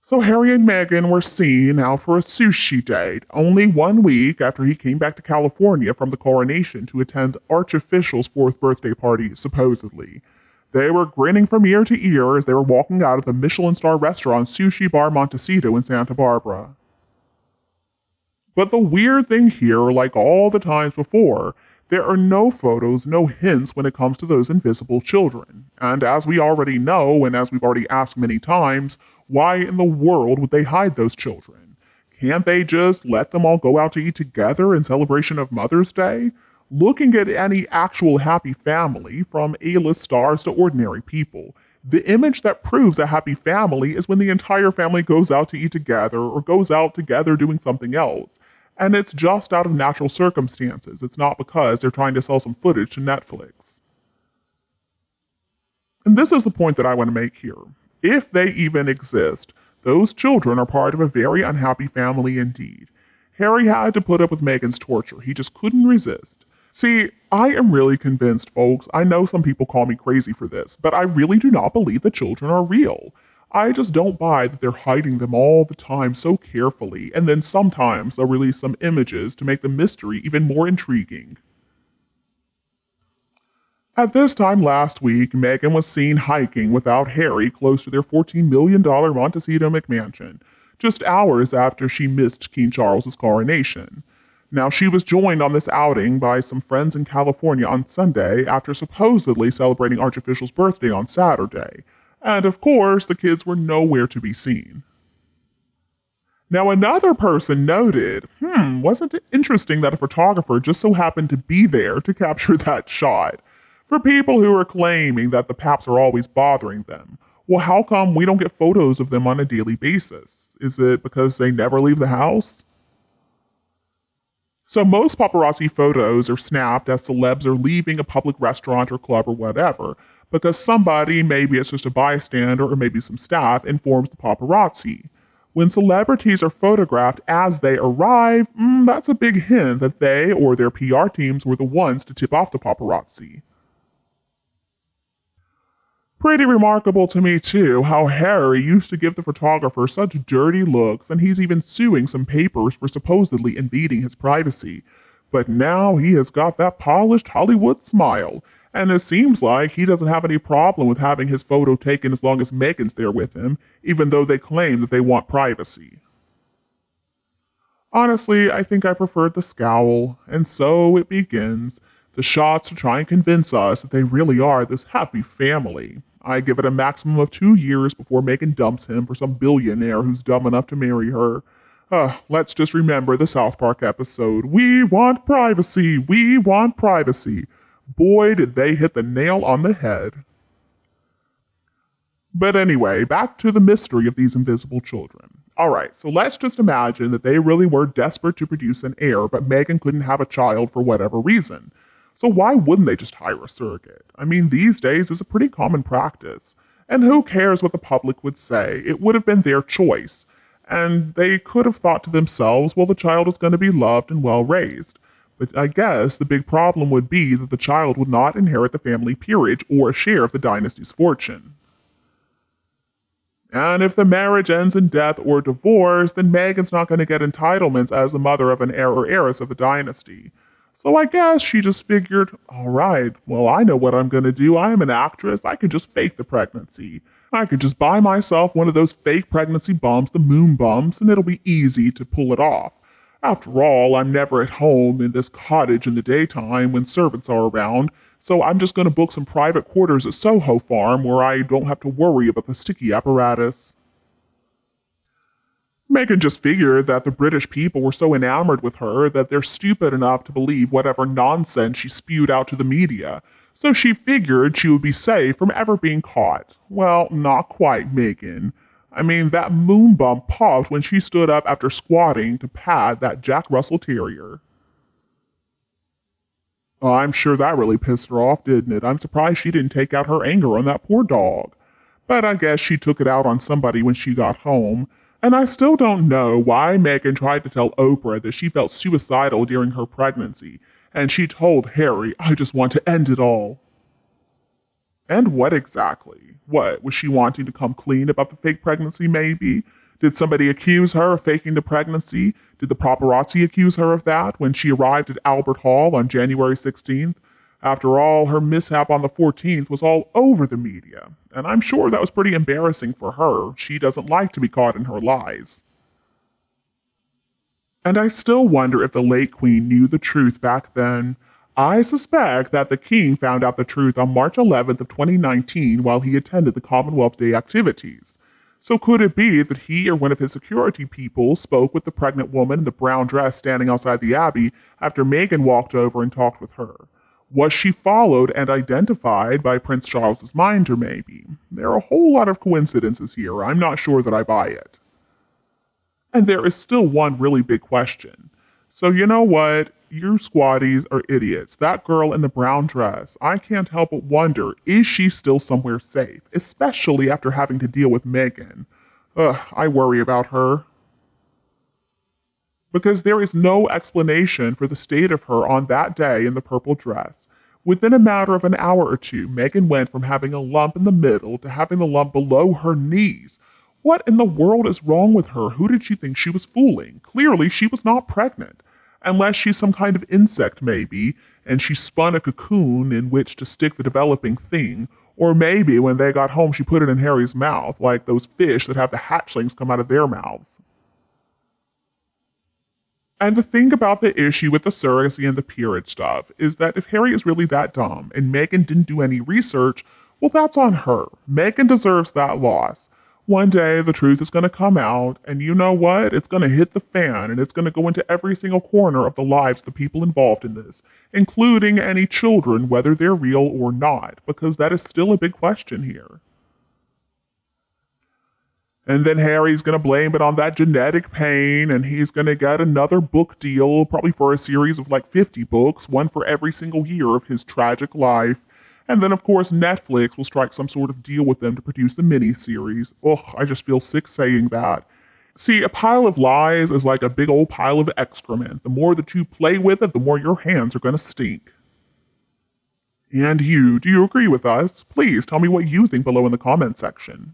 So Harry and Meghan were seen out for a sushi date, only 1 week after he came back to California from the coronation to attend Archofficial's 4th birthday party, supposedly. They were grinning from ear to ear as they were walking out of the Michelin star restaurant Sushi Bar Montecito in Santa Barbara. But the weird thing here, like all the times before, there are no photos, no hints when it comes to those invisible children. And as we already know, and as we've already asked many times, why in the world would they hide those children? Can't they just let them all go out to eat together in celebration of Mother's Day? Looking at any actual happy family, from A-list stars to ordinary people, the image that proves a happy family is when the entire family goes out to eat together or goes out together doing something else. And it's just out of natural circumstances. It's not because they're trying to sell some footage to Netflix. And this is the point that I want to make here. If they even exist, those children are part of a very unhappy family indeed. Harry had to put up with Meghan's torture. He just couldn't resist. See, I am really convinced, folks. I know some people call me crazy for this, but I really do not believe the children are real. I just don't buy that they're hiding them all the time so carefully, and then sometimes they'll release some images to make the mystery even more intriguing. At this time last week, Meghan was seen hiking without Harry close to their $14 million Montecito McMansion, just hours after she missed King Charles's coronation. Now, she was joined on this outing by some friends in California on Sunday after supposedly celebrating Archofficial's birthday on Saturday. And of course, the kids were nowhere to be seen. Now, another person noted, wasn't it interesting that a photographer just so happened to be there to capture that shot? For people who are claiming that the paps are always bothering them, well, how come we don't get photos of them on a daily basis? Is it because they never leave the house? So most paparazzi photos are snapped as celebs are leaving a public restaurant or club or whatever, because somebody, maybe it's just a bystander or maybe some staff, informs the paparazzi. When celebrities are photographed as they arrive, that's a big hint that they or their PR teams were the ones to tip off the paparazzi. Pretty remarkable to me too how Harry used to give the photographer such dirty looks, and he's even suing some papers for supposedly invading his privacy. But now he has got that polished Hollywood smile, and it seems like he doesn't have any problem with having his photo taken as long as Meghan's there with him, even though they claim that they want privacy. Honestly, I think I preferred the scowl, and so it begins. The shots to try and convince us that they really are this happy family. I give it a maximum of 2 years before Meghan dumps him for some billionaire who's dumb enough to marry her. Let's just remember the South Park episode, "We want privacy, we want privacy." Boy, did they hit the nail on the head. But anyway, back to the mystery of these invisible children. Alright, so let's just imagine that they really were desperate to produce an heir, but Meghan couldn't have a child for whatever reason. So why wouldn't they just hire a surrogate? I mean, these days is a pretty common practice. And who cares what the public would say? It would have been their choice. And they could have thought to themselves, well, the child is going to be loved and well raised. But I guess the big problem would be that the child would not inherit the family peerage or a share of the dynasty's fortune. And if the marriage ends in death or divorce, then Meghan's not going to get entitlements as the mother of an heir or heiress of the dynasty. So I guess she just figured, all right, well, I know what I'm going to do. I am an actress. I can just fake the pregnancy. I could just buy myself one of those fake pregnancy bumps, the moon bumps, and it'll be easy to pull it off. After all, I'm never at home in this cottage in the daytime when servants are around, so I'm just going to book some private quarters at Soho Farm where I don't have to worry about the sticky apparatus. Meghan just figured that the British people were so enamored with her that they're stupid enough to believe whatever nonsense she spewed out to the media, so she figured she would be safe from ever being caught. Well, not quite, Meghan. I mean, that moon bump popped when she stood up after squatting to pat that Jack Russell Terrier. I'm sure that really pissed her off, didn't it? I'm surprised she didn't take out her anger on that poor dog. But I guess she took it out on somebody when she got home. And I still don't know why Meghan tried to tell Oprah that she felt suicidal during her pregnancy, and she told Harry, "I just want to end it all." And what exactly? What, was she wanting to come clean about the fake pregnancy maybe? Did somebody accuse her of faking the pregnancy? Did the paparazzi accuse her of that when she arrived at Albert Hall on January 16th? After all, her mishap on the 14th was all over the media, and I'm sure that was pretty embarrassing for her. She doesn't like to be caught in her lies. And I still wonder if the late queen knew the truth back then. I suspect that the king found out the truth on March 11th of 2019 while he attended the Commonwealth Day activities. So could it be that he or one of his security people spoke with the pregnant woman in the brown dress standing outside the Abbey after Meghan walked over and talked with her? Was she followed and identified by Prince Charles's minder, maybe? There are a whole lot of coincidences here. I'm not sure that I buy it. And there is still one really big question. So you know what? You squatties are idiots. That girl in the brown dress, I can't help but wonder, is she still somewhere safe? Especially after having to deal with Meghan. Ugh, I worry about her. Because there is no explanation for the state of her on that day in the purple dress. Within a matter of an hour or two, Meghan went from having a lump in the middle to having the lump below her knees. What in the world is wrong with her? Who did she think she was fooling? Clearly, she was not pregnant. Unless she's some kind of insect, maybe, and she spun a cocoon in which to stick the developing thing. Or maybe when they got home, she put it in Harry's mouth, like those fish that have the hatchlings come out of their mouths. And the thing about the issue with the surrogacy and the peerage stuff is that if Harry is really that dumb and Meghan didn't do any research, well, that's on her. Meghan deserves that loss. One day the truth is going to come out, and you know what? It's going to hit the fan, and it's going to go into every single corner of the lives of the people involved in this, including any children, whether they're real or not, because that is still a big question here. And then Harry's going to blame it on that genetic pain, and he's going to get another book deal, probably for a series of like 50 books, one for every single year of his tragic life. And then, of course, Netflix will strike some sort of deal with them to produce the miniseries. Ugh, I just feel sick saying that. See, a pile of lies is like a big old pile of excrement. The more that you play with it, the more your hands are going to stink. And you, do you agree with us? Please tell me what you think below in the comment section.